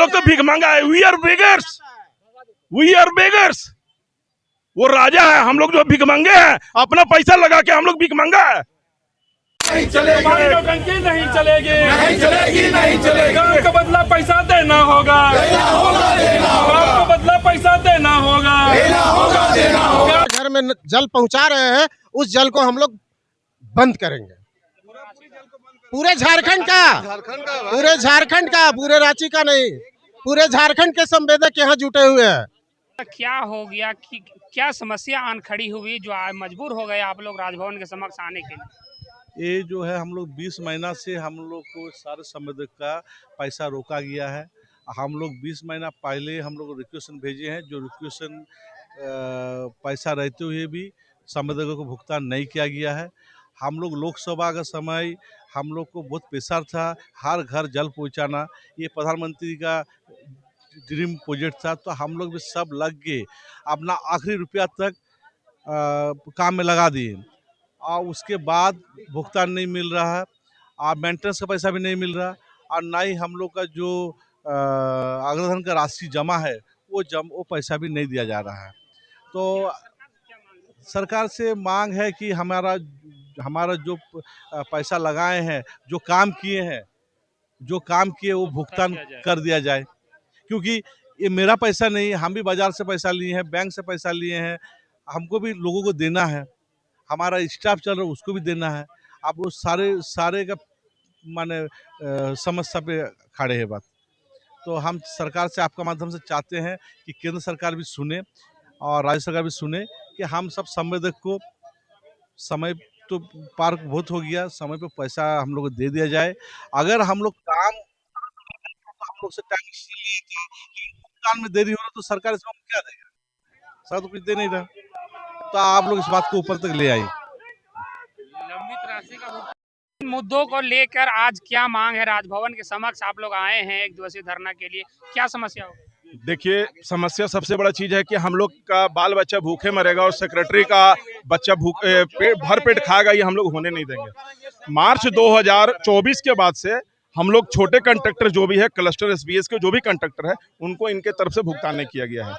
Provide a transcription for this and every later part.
लोग तो भीख मांगा है। We are beggars, we are beggars. वो राजा है, हम लोग जो भीख मांगे हैं, अपना पैसा लगा के हम लोग भीख मांगा है। नहीं चलेगी, नौटंकी नहीं चलेगी, नहीं चलेगी, नहीं चलेगी। काम का बदला पैसा देना होगा, देना होगा, देना काम होगा, का बदला पैसा देना होगा, देना होगा, देना होगा। घर में जल पहुंचा रहे हैं, उस जल को हम लोग बंद करेंगे। पूरे झारखंड का, पूरे झारखंड का, पूरे रांची का नहीं, पूरे झारखंड के संवेदक यहाँ जुटे हुए हैं। क्या हो गया कि क्या समस्या आन खड़ी हुई जो मजबूर हो गए आप लोग राजभवन के समक्ष आने के लिए? ये जो है हम लोग 20 महीना से हम लोग को सारे संवेदक का पैसा रोका गया है। हम लोग 20 महीना पहले हम लोग रिक्वेशन भेजे हैं, जो रिक्वेशन पैसा रहते हुए भी संवेदकों को भुगतान नहीं किया गया है। हम लोग लोकसभा का समय हम लोग को बहुत प्रेशर था, हर घर जल पहुंचाना, ये प्रधानमंत्री का ड्रीम प्रोजेक्ट था। तो हम लोग भी सब लग के अपना आखिरी रुपया तक काम में लगा दिए, और उसके बाद भुगतान नहीं मिल रहा है, और मेंटेनेंस का पैसा भी नहीं मिल रहा, और ना ही हम लोग का जो अग्रधन का राशि जमा है वो पैसा भी नहीं दिया जा रहा है। तो सरकार से मांग है कि हमारा जो पैसा लगाए हैं, जो काम किए वो भुगतान कर दिया जाए, क्योंकि ये मेरा पैसा नहीं है, हम भी बाजार से पैसा लिए हैं, बैंक से पैसा लिए हैं, हमको भी लोगों को देना है, हमारा स्टाफ चल रहा है उसको भी देना है। अब वो सारे का माने समस्या पे खड़े हैं बात। तो हम सरकार से आपका माध्यम से चाहते हैं कि केंद्र सरकार भी सुने और राज्य सरकार भी सुने कि हम सब संवेदक को समय तो पार बहुत हो गया, समय पे पैसा हम लोग को दे दिया जाए। अगर हम लोग काम हम लोग से टाइम से लिए थे, लेकिन भुगतान में देरी हो रहा तो सरकार इसमें क्या देगा? सरकार तो कुछ दे नहीं रहा। तो आप लोग इस बात को ऊपर तक ले आइए। लंबित राशि का भुगतान मुद्दों को लेकर आज क्या मांग है? राजभवन के समक्ष आप लोग आए हैं एक दिवसीय धरना के लिए, क्या समस्या हो? देखिए, समस्या सबसे बड़ा चीज है कि हम लोग का बाल बच्चा भूखे मरेगा और सेक्रेटरी का बच्चा भर पेट खाएगा, ये हम लोग होने नहीं देंगे। मार्च 2024 के बाद से हम लोग छोटे कंट्रैक्टर जो भी है, क्लस्टर एसबीएस के जो भी कंट्रैक्टर है, उनको इनके तरफ से भुगतान नहीं किया गया है।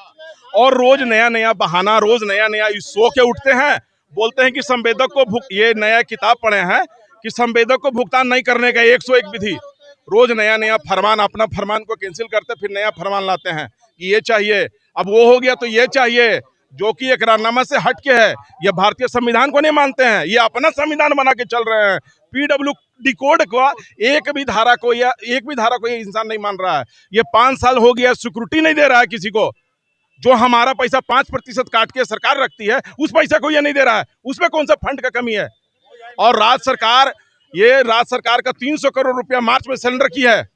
और रोज नया नया बहाना, रोज नया नया सो के उठते हैं, बोलते हैं कि संवेदक को ये नया किताब पढ़े हैं कि संवेदक को भुगतान नहीं करने का 101 विधि। रोज नया नया फरमान, अपना फरमान को कैंसिल करते फिर नया फरमान लाते हैं कि ये चाहिए, अब वो हो गया तो ये चाहिए, जो कि एकरारनामा से हट के है। ये भारतीय संविधान को नहीं मानते हैं, ये अपना संविधान बना के चल रहे हैं। पीडब्ल्यूडी कोड को एक भी धारा को ये इंसान नहीं मान रहा है। ये 5 साल हो गया, सिक्योरिटी नहीं दे रहा है किसी को। जो हमारा पैसा 5% काट के सरकार रखती है, उस पैसा को ये नहीं दे रहा है। उसमें कौन सा फंड का कमी है? और राज्य सरकार का 300 करोड़ रुपया मार्च में सिलेंडर की है,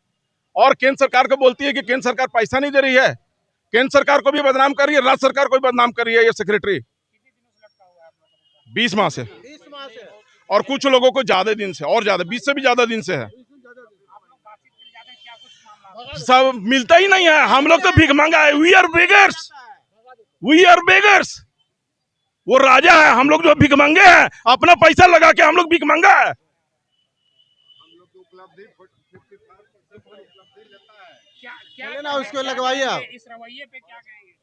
और केंद्र सरकार को बोलती है कि केंद्र सरकार पैसा नहीं दे रही है। केंद्र सरकार को भी बदनाम कर रही है, राज्य सरकार को भी बदनाम कर रही है ये सेक्रेटरी। 20 माह से, और कुछ लोगों को ज्यादा दिन से, और ज्यादा 20 से भी ज्यादा दिन से है। सब मिलता ही नहीं है, हम लोग तो भीख मांगा है। We are beggars, we are beggars. वो राजा है, हम लोग जो भीख मांगे हैं, अपना पैसा लगा के हम लोग भीख मांगा है। चलिए ना, उसको लगवाइए आप। इस रवैये पे क्या कहेंगे?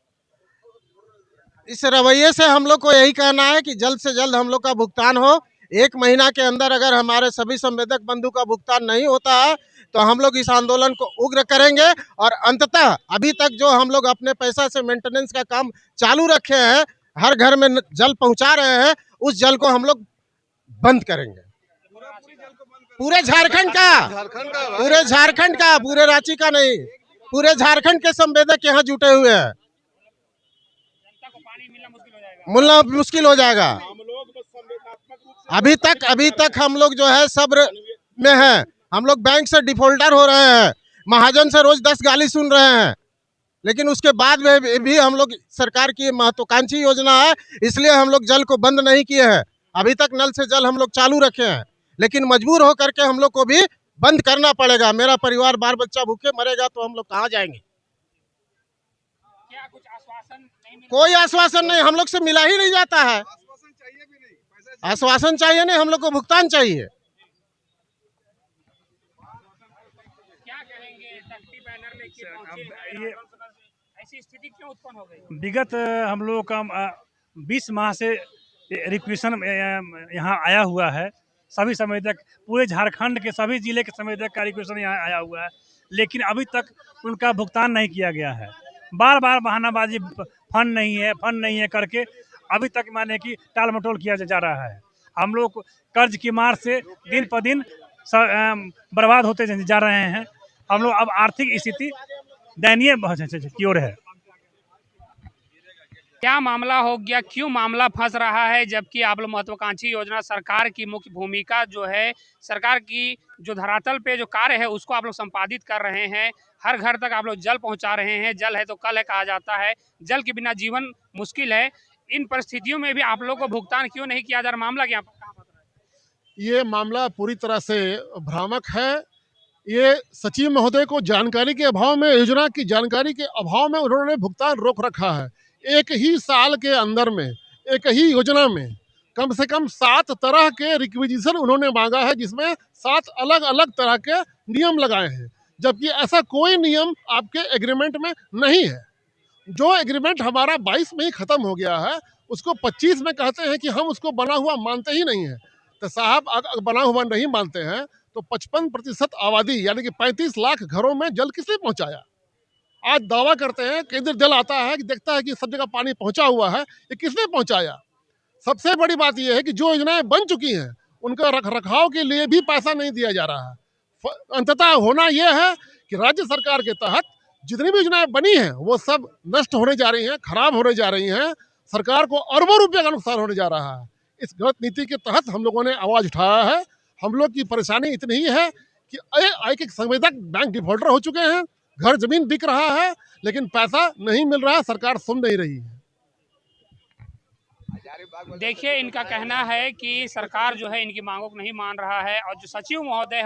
इस रवैये से हम लोग को यही कहना है कि जल्द से जल्द हम लोग का भुगतान हो। 1 महीना के अंदर अगर हमारे सभी संवेदक बंधु का भुगतान नहीं होता है तो हम लोग इस आंदोलन को उग्र करेंगे, और अंततः अभी तक जो हम लोग अपने पैसा से मेंटेनेंस का काम चालू रखे हैं, हर घर में जल पहुंचा रहे हैं, उस जल को हम लोग बंद करेंगे। पूरे झारखंड का, पूरे झारखंड का, पूरे रांची का नहीं, पूरे झारखंड के संवेदक यहाँ जुटे हुए हैं। जनता को पानी मिलना मुश्किल हो जाएगा। अभी तक हम लोग जो है सब्र में हैं। हम लोग बैंक से डिफॉल्टर हो रहे हैं, महाजन से रोज 10 गाली सुन रहे हैं, लेकिन उसके बाद में भी हम लोग, सरकार की महत्वाकांक्षी योजना है, इसलिए हम लोग जल को बंद नहीं किए हैं। अभी तक नल से जल हम लोग चालू रखे हैं, लेकिन मजबूर होकर के हम लोग को भी बंद करना पड़ेगा। मेरा परिवार बाल बच्चा भूखे मरेगा तो हम लोग कहाँ जाएंगे? क्या कुछ आश्वासन नहीं मिला? कोई आश्वासन नहीं, हम लोग से मिला ही नहीं जाता है। आश्वासन चाहिए नहीं, हम लोग को भुगतान चाहिए। क्या कहेंगे? शक्ति बैनर लेके ये ऐसी स्थिति क्यों उत्पन्न हो गई? विगत हम लोगों का 20 माह से रिक्वेशन यहाँ आया हुआ है। सभी संवेदक पूरे झारखंड के सभी जिले के संवेदक का रिक्वेशन यहाँ आया हुआ है, लेकिन अभी तक उनका भुगतान नहीं किया गया है। बार बार बहानाबाजी फंड नहीं है करके अभी तक माने कि टाल मटोल किया जा रहा है। हम लोग कर्ज की मार से दिन पर दिन बर्बाद होते जा रहे हैं। हम लोग अब आर्थिक स्थिति दयनीय की ओर है। क्या मामला हो गया, क्यों मामला फंस रहा है, जबकि आप लोग महत्वाकांक्षी योजना सरकार की मुख्य भूमिका जो है, सरकार की जो धरातल पे जो कार्य है उसको आप लोग संपादित कर रहे हैं। हर घर तक आप लोग जल पहुंचा रहे हैं। जल है तो कल है कहा जाता है, जल के बिना जीवन मुश्किल है। इन परिस्थितियों में भी आप लोग को भुगतान क्यों नहीं किया जा रहा? मामला क्या कहाँ पता है? ये मामला पूरी तरह से भ्रामक है। ये सचिव महोदय को जानकारी के अभाव में, योजना की जानकारी के अभाव में उन्होंने भुगतान रोक रखा है। एक ही साल के अंदर में, एक ही योजना में कम से कम 7 तरह के रिक्विजिशन उन्होंने मांगा है, जिसमें 7 अलग अलग तरह के नियम लगाए हैं, जबकि ऐसा कोई नियम आपके एग्रीमेंट में नहीं है। जो एग्रीमेंट हमारा 22 में ही खत्म हो गया है, उसको 25 में कहते हैं कि हम उसको बना हुआ मानते ही नहीं है। तो साहब अगर बना हुआ नहीं मानते हैं तो 55% आबादी यानी कि 35 लाख घरों में जल किसने पहुंचाया? आज दावा करते हैं केंद्र जल आता है कि देखता है कि सब जगह पानी पहुंचा हुआ है, ये किसने पहुंचाया? सबसे बड़ी बात यह है कि जो योजनाएं बन चुकी हैं उनका रख रखाव के लिए भी पैसा नहीं दिया जा रहा है। अंततः होना यह है कि राज्य सरकार के तहत जितनी भी योजनाएं बनी हैं वो सब नष्ट होने जा रही हैं, खराब होने जा रही हैं। सरकार को अरबों रुपए का नुकसान होने जा रहा है। इस गलत नीति के तहत हम लोगों ने आवाज उठाया है। हम लोग की परेशानी इतनी ही है कि एक संवेदक बैंक डिफॉल्टर हो चुके हैं, घर जमीन बिक रहा है, लेकिन पैसा नहीं मिल रहा है, सरकार सुन नहीं रही है। देखिए, इनका कहना है कि सरकार जो है इनकी मांगों को नहीं मान रहा है, और जो सचिव महोदय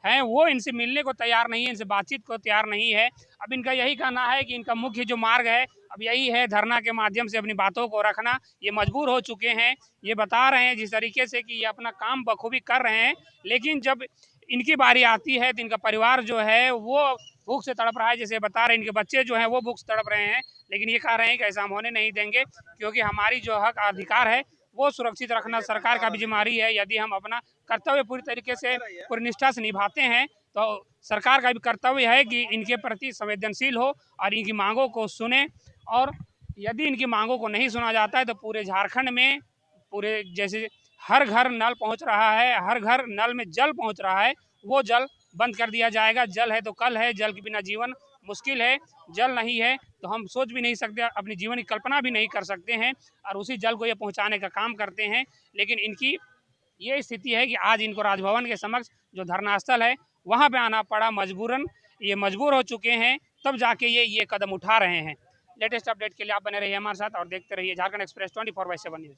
हैं वो इनसे मिलने को तैयार नहीं है, इनसे बातचीत को तैयार नहीं है। अब इनका यही कहना है कि इनका मुख्य जो मार्ग है अब यही है, धरना के माध्यम से अपनी बातों को रखना। ये मजबूर हो चुके हैं। ये बता रहे हैं जिस तरीके से कि ये अपना काम बखूबी कर रहे हैं, लेकिन जब इनकी बारी आती है तो इनका परिवार जो है वो भूख से तड़प रहा है। जैसे बता रहे हैं, इनके बच्चे जो हैं वो भूख से तड़प रहे हैं, लेकिन ये कह रहे हैं कि ऐसा हम होने नहीं देंगे, क्योंकि हमारी जो हक अधिकार है वो सुरक्षित रखना सरकार का भी जिम्मेदारी है। यदि हम अपना कर्तव्य पूरी तरीके से पूरी निष्ठा से निभाते हैं तो सरकार का भी कर्तव्य है कि इनके प्रति संवेदनशील हो और इनकी मांगों को सुने। और यदि इनकी मांगों को नहीं सुना जाता है तो पूरे झारखंड में पूरे जैसे हर घर नल पहुंच रहा है, हर घर नल में जल पहुंच रहा है, वो जल बंद कर दिया जाएगा। जल है तो कल है, जल के बिना जीवन मुश्किल है। जल नहीं है तो हम सोच भी नहीं सकते, अपनी जीवन की कल्पना भी नहीं कर सकते हैं, और उसी जल को ये पहुंचाने का काम करते हैं। लेकिन इनकी ये स्थिति है कि आज इनको राजभवन के समक्ष जो धरना स्थल है वहाँ पे आना पड़ा मजबूरन। ये मजबूर हो चुके हैं, तब जाके ये कदम उठा रहे हैं। लेटेस्ट अपडेट के लिए आप बने रहिए हमारे साथ और देखते रहिए झारखंड एक्सप्रेस 24/7 न्यूज़।